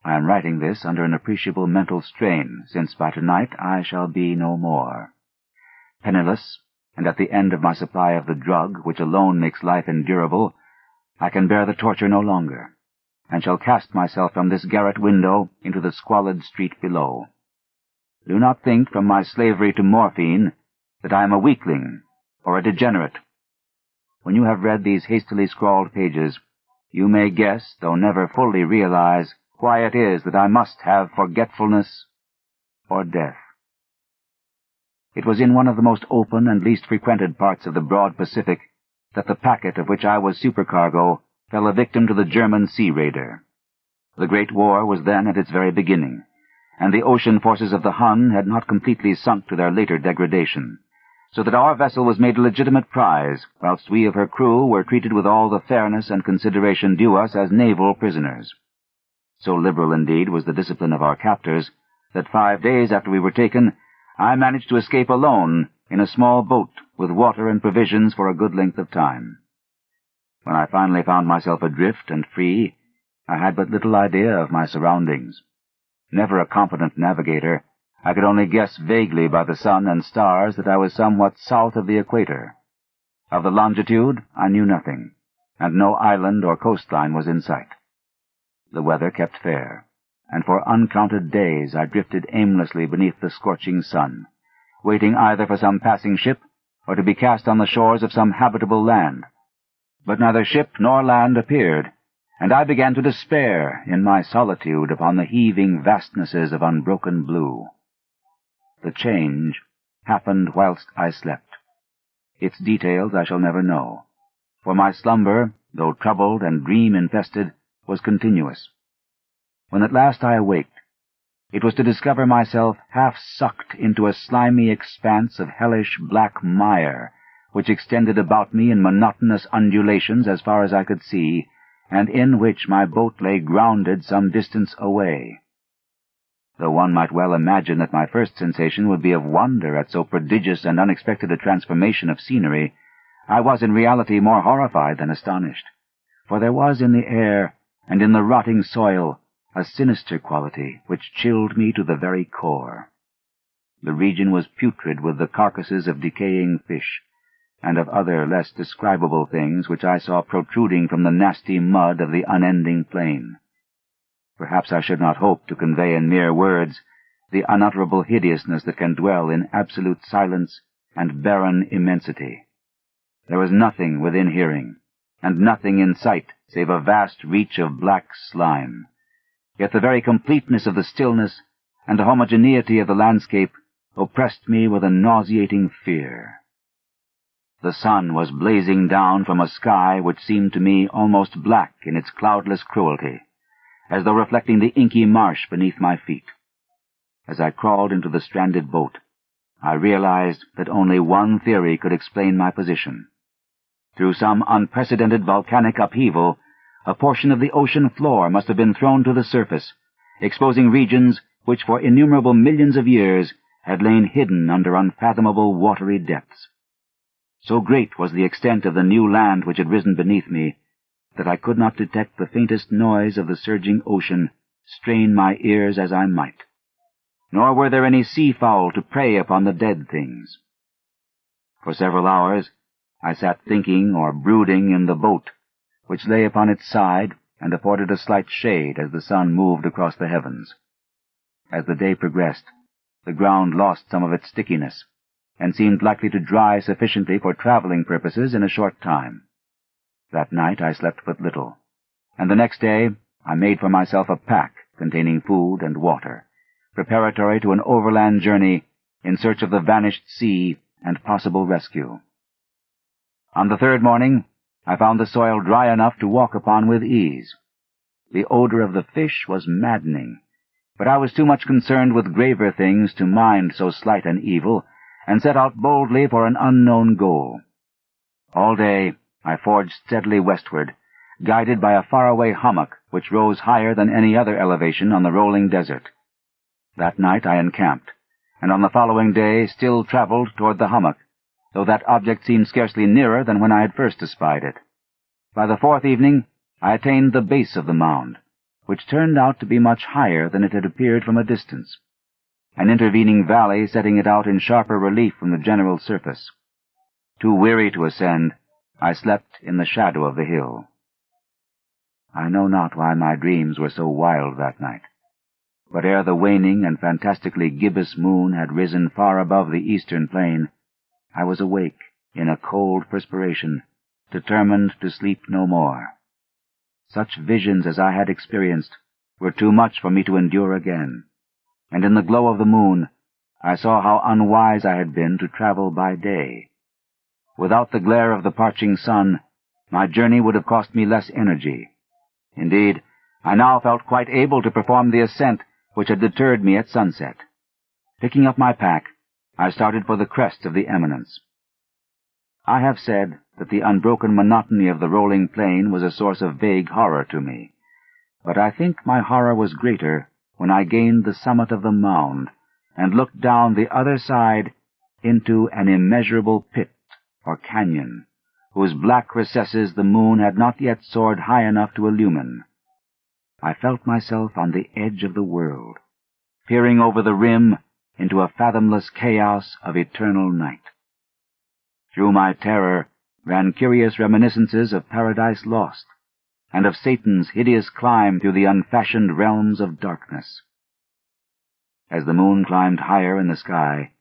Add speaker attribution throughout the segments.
Speaker 1: I am writing this under an appreciable mental strain, since by tonight I shall be no more. Penniless, and at the end of my supply of the drug which alone makes life endurable, I can bear the torture no longer, and shall cast myself from this garret window into the squalid street below. Do not think from my slavery to morphine that I am a weakling or a degenerate. When you have read these hastily scrawled pages, you may guess, though never fully realize, why it is that I must have forgetfulness or death. It was in one of the most open and least frequented parts of the broad Pacific that the packet of which I was supercargo fell a victim to the German sea raider. The Great War was then at its very beginning, and the ocean forces of the Hun had not completely sunk to their later degradation, so that our vessel was made a legitimate prize, whilst we of her crew were treated with all the fairness and consideration due us as naval prisoners. So liberal, indeed, was the discipline of our captors, that 5 days after we were taken, I managed to escape alone in a small boat with water and provisions for a good length of time. When I finally found myself adrift and free, I had but little idea of my surroundings. Never a competent navigator, I could only guess vaguely by the sun and stars that I was somewhat south of the equator. Of the longitude I knew nothing, and no island or coastline was in sight. The weather kept fair, and for uncounted days I drifted aimlessly beneath the scorching sun, waiting either for some passing ship or to be cast on the shores of some habitable land. But neither ship nor land appeared, and I began to despair in my solitude upon the heaving vastnesses of unbroken blue. The change happened whilst I slept. Its details I shall never know, for my slumber, though troubled and dream-infested, was continuous. When at last I awaked, it was to discover myself half-sucked into a slimy expanse of hellish black mire, which extended about me in monotonous undulations as far as I could see, and in which my boat lay grounded some distance away. Though one might well imagine that my first sensation would be of wonder at so prodigious and unexpected a transformation of scenery, I was in reality more horrified than astonished, for there was in the air and in the rotting soil a sinister quality which chilled me to the very core. The region was putrid with the carcasses of decaying fish, and of other less describable things which I saw protruding from the nasty mud of the unending plain. Perhaps I should not hope to convey in mere words the unutterable hideousness that can dwell in absolute silence and barren immensity. There was nothing within hearing, and nothing in sight save a vast reach of black slime. Yet the very completeness of the stillness and the homogeneity of the landscape oppressed me with a nauseating fear. The sun was blazing down from a sky which seemed to me almost black in its cloudless cruelty, as though reflecting the inky marsh beneath my feet. As I crawled into the stranded boat, I realized that only one theory could explain my position. Through some unprecedented volcanic upheaval, a portion of the ocean floor must have been thrown to the surface, exposing regions which for innumerable millions of years had lain hidden under unfathomable watery depths. So great was the extent of the new land which had risen beneath me, that I could not detect the faintest noise of the surging ocean, strain my ears as I might. Nor were there any sea-fowl to prey upon the dead things. For several hours I sat thinking or brooding in the boat, which lay upon its side and afforded a slight shade as the sun moved across the heavens. As the day progressed, the ground lost some of its stickiness, and seemed likely to dry sufficiently for traveling purposes in a short time. That night I slept but little, and the next day I made for myself a pack containing food and water, preparatory to an overland journey in search of the vanished sea and possible rescue. On the third morning I found the soil dry enough to walk upon with ease. The odor of the fish was maddening, but I was too much concerned with graver things to mind so slight an evil, and set out boldly for an unknown goal. All day I forged steadily westward, guided by a faraway hummock which rose higher than any other elevation on the rolling desert. That night I encamped, and on the following day still traveled toward the hummock, though that object seemed scarcely nearer than when I had first espied it. By the fourth evening I attained the base of the mound, which turned out to be much higher than it had appeared from a distance, an intervening valley setting it out in sharper relief from the general surface. Too weary to ascend, I slept in the shadow of the hill. I know not why my dreams were so wild that night, but ere the waning and fantastically gibbous moon had risen far above the eastern plain, I was awake in a cold perspiration, determined to sleep no more. Such visions as I had experienced were too much for me to endure again, and in the glow of the moon I saw how unwise I had been to travel by day. Without the glare of the parching sun, my journey would have cost me less energy. Indeed, I now felt quite able to perform the ascent which had deterred me at sunset. Picking up my pack, I started for the crest of the eminence. I have said that the unbroken monotony of the rolling plain was a source of vague horror to me, but I think my horror was greater when I gained the summit of the mound and looked down the other side into an immeasurable pit or canyon, whose black recesses the moon had not yet soared high enough to illumine. I felt myself on the edge of the world, peering over the rim into a fathomless chaos of eternal night. Through my terror ran curious reminiscences of Paradise Lost, and of Satan's hideous climb through the unfashioned realms of darkness. As the moon climbed higher in the sky,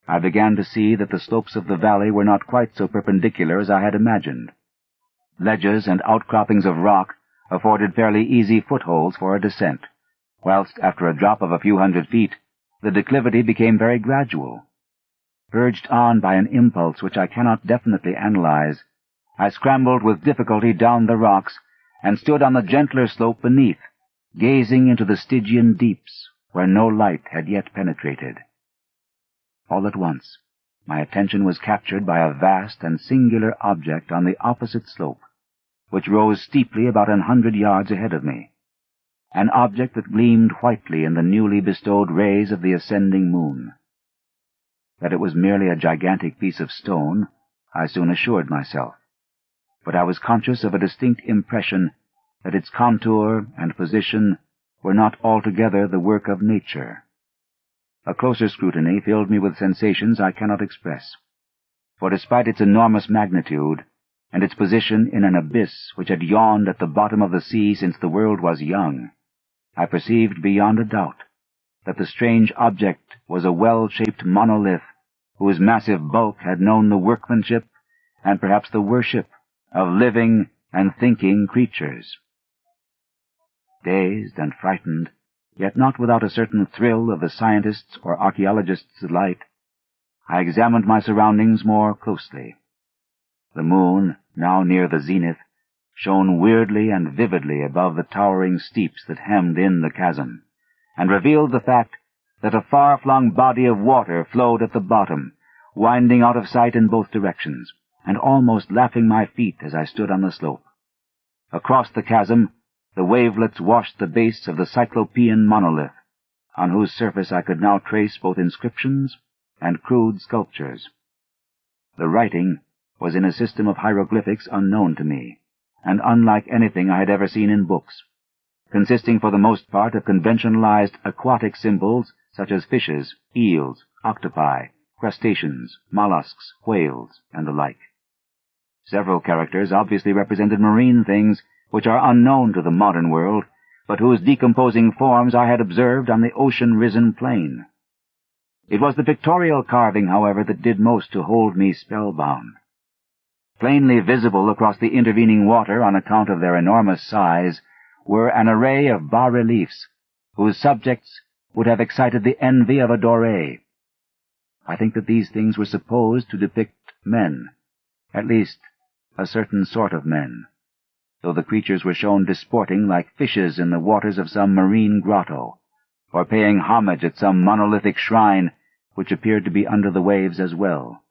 Speaker 1: I began to see that the slopes of the valley were not quite so perpendicular as I had imagined. Ledges and outcroppings of rock afforded fairly easy footholds for a descent, whilst after a drop of a few hundred feet, the declivity became very gradual. Urged on by an impulse which I cannot definitely analyze, I scrambled with difficulty down the rocks and stood on the gentler slope beneath, gazing into the Stygian deeps where no light had yet penetrated. All at once, my attention was captured by a vast and singular object on the opposite slope, which rose steeply about 100 yards ahead of me, an object that gleamed whitely in the newly bestowed rays of the ascending moon. That it was merely a gigantic piece of stone, I soon assured myself, but I was conscious of a distinct impression that its contour and position were not altogether the work of nature. A closer scrutiny filled me with sensations I cannot express, for despite its enormous magnitude, and its position in an abyss which had yawned at the bottom of the sea since the world was young, I perceived beyond a doubt that the strange object was a well-shaped monolith whose massive bulk had known the workmanship and perhaps the worship of living and thinking creatures. Dazed and frightened, yet not without a certain thrill of the scientist's or archaeologist's delight, I examined my surroundings more closely. The moon, now near the zenith, shone weirdly and vividly above the towering steeps that hemmed in the chasm, and revealed the fact that a far-flung body of water flowed at the bottom, winding out of sight in both directions, and almost lapping my feet as I stood on the slope. Across the chasm, the wavelets washed the base of the Cyclopean monolith, on whose surface I could now trace both inscriptions and crude sculptures. The writing was in a system of hieroglyphics unknown to me, and unlike anything I had ever seen in books, consisting for the most part of conventionalized aquatic symbols such as fishes, eels, octopi, crustaceans, mollusks, whales, and the like. Several characters obviously represented marine things which are unknown to the modern world, but whose decomposing forms I had observed on the ocean-risen plain. It was the pictorial carving, however, that did most to hold me spellbound. Plainly visible across the intervening water on account of their enormous size were an array of bas-reliefs, whose subjects would have excited the envy of a Doré. I think that these things were supposed to depict men, at least a certain sort of men, though the creatures were shown disporting like fishes in the waters of some marine grotto, or paying homage at some monolithic shrine which appeared to be under the waves as well.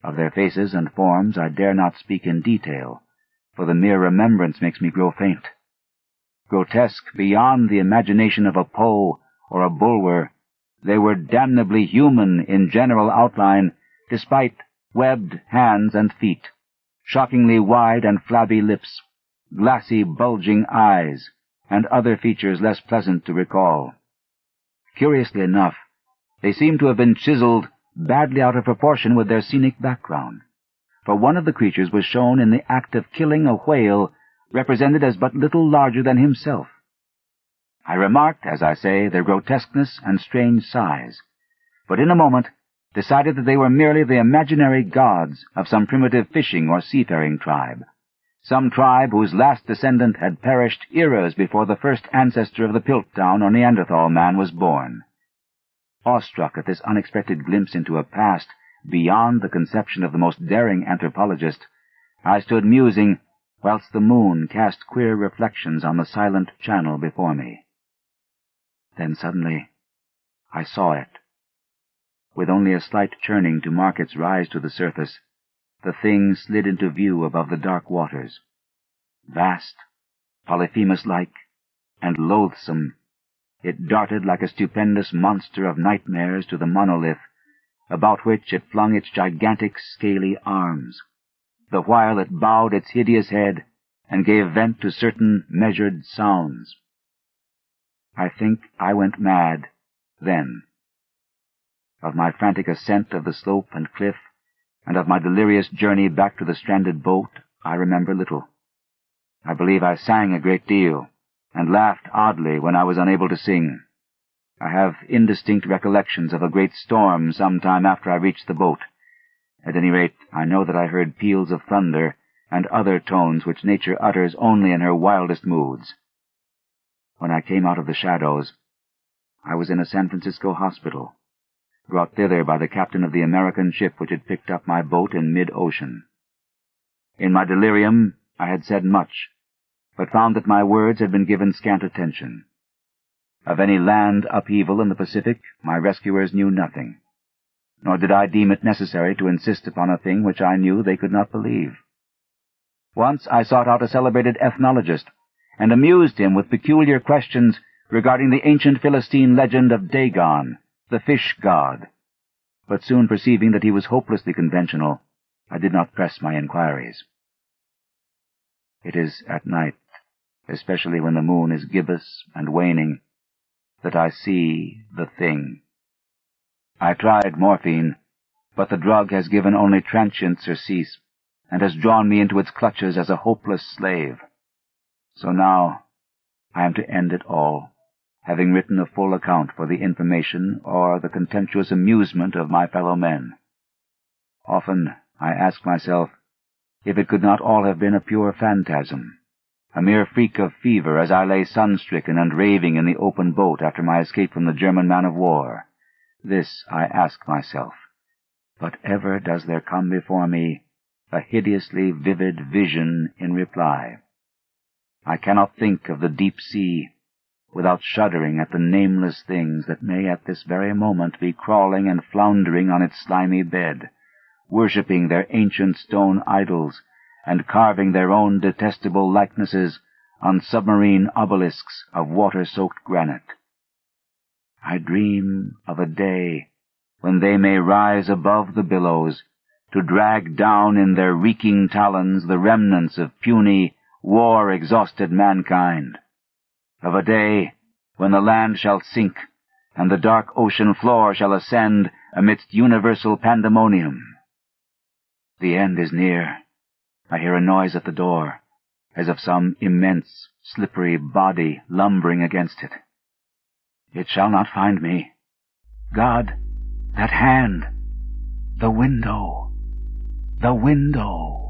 Speaker 1: Of their faces and forms I dare not speak in detail, for the mere remembrance makes me grow faint. Grotesque beyond the imagination of a Poe or a Bulwer, they were damnably human in general outline, despite webbed hands and feet, shockingly wide and flabby lips, glassy bulging eyes, and other features less pleasant to recall. Curiously enough, they seemed to have been chiseled badly out of proportion with their scenic background, for one of the creatures was shown in the act of killing a whale represented as but little larger than himself. I remarked, as I say, their grotesqueness and strange size, but in a moment decided that they were merely the imaginary gods of some primitive fishing or seafaring tribe, some tribe whose last descendant had perished eras before the first ancestor of the Piltdown or Neanderthal man was born. Awestruck at this unexpected glimpse into a past beyond the conception of the most daring anthropologist, I stood musing whilst the moon cast queer reflections on the silent channel before me. Then suddenly I saw it. With only a slight churning to mark its rise to the surface, the thing slid into view above the dark waters. Vast, Polyphemus-like, and loathsome, it darted like a stupendous monster of nightmares to the monolith, about which it flung its gigantic scaly arms, the while it bowed its hideous head and gave vent to certain measured sounds. I think I went mad then. Of my frantic ascent of the slope and cliff, and of my delirious journey back to the stranded boat, I remember little. I believe I sang a great deal, and laughed oddly when I was unable to sing. I have indistinct recollections of a great storm some time after I reached the boat. At any rate, I know that I heard peals of thunder and other tones which nature utters only in her wildest moods. When I came out of the shadows, I was in a San Francisco hospital, brought thither by the captain of the American ship which had picked up my boat in mid-ocean. In my delirium I had said much, but found that my words had been given scant attention. Of any land upheaval in the Pacific my rescuers knew nothing, nor did I deem it necessary to insist upon a thing which I knew they could not believe. Once I sought out a celebrated ethnologist, and amused him with peculiar questions regarding the ancient Philistine legend of Dagon, the fish god, but soon perceiving that he was hopelessly conventional, I did not press my inquiries. It is at night, especially when the moon is gibbous and waning, that I see the thing. I tried morphine, but the drug has given only transient surcease, and has drawn me into its clutches as a hopeless slave. So now I am to end it all, having written a full account for the information or the contemptuous amusement of my fellow men. Often I ask myself if it could not all have been a pure phantasm, a mere freak of fever as I lay sun-stricken and raving in the open boat after my escape from the German man-of-war. This I ask myself, but ever does there come before me a hideously vivid vision in reply. I cannot think of the deep sea without shuddering at the nameless things that may at this very moment be crawling and floundering on its slimy bed, worshipping their ancient stone idols, and carving their own detestable likenesses on submarine obelisks of water-soaked granite. I dream of a day when they may rise above the billows to drag down in their reeking talons the remnants of puny, war-exhausted mankind, of a day when the land shall sink and the dark ocean floor shall ascend amidst universal pandemonium. The end is near. I hear a noise at the door, as of some immense, slippery body lumbering against it. It shall not find me. God, that hand! The window! The window!